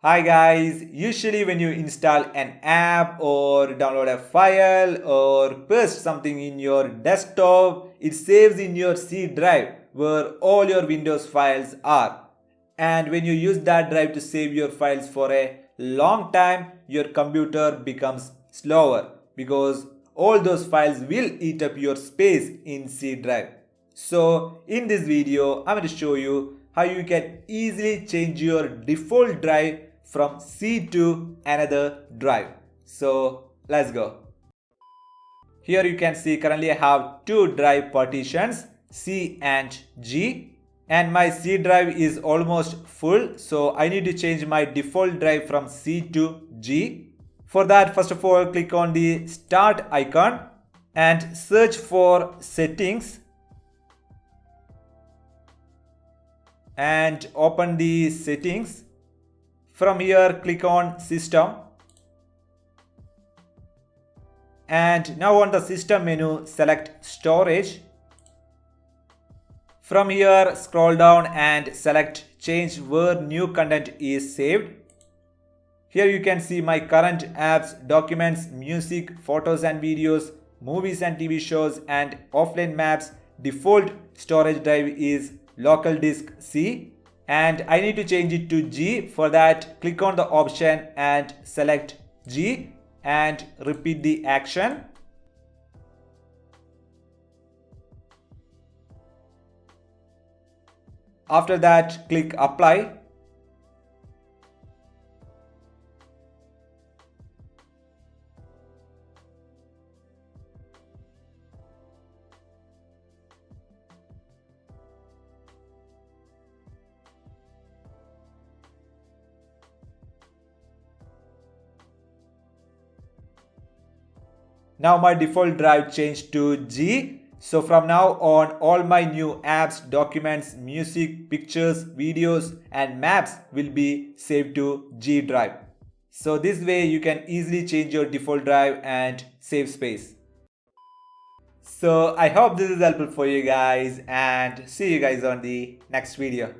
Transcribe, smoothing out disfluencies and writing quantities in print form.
Hi guys, usually when you install an app or download a file or paste something in your desktop, it saves in your C drive where all your Windows files are. And when you use that drive to save your files for a long time, your computer becomes slower because all those files will eat up your space in C drive. So in this video, I'm going to show you how you can easily change your default drive from C to another drive. So let's go. Here you can see currently I have two drive partitions, C and G, and my C drive is almost full, so I need to change my default drive from C to G. For that, first of all, click on the start icon and search for settings and open the settings. From here, click on system. And now on the system menu, select storage. From here, scroll down and select change where new content is saved. Here you can see my current apps, documents, music, photos and videos, movies and TV shows, and offline maps. Default storage drive is local disk C, and I need to change it to G. For that, click on the option and select G and repeat the action. After that, click apply. Now my default drive changed to G. So from now on, all my new apps, documents, music, pictures, videos and maps will be saved to G drive. So this way you can easily change your default drive and save space. So I hope this is helpful for you guys, and see you guys on the next video.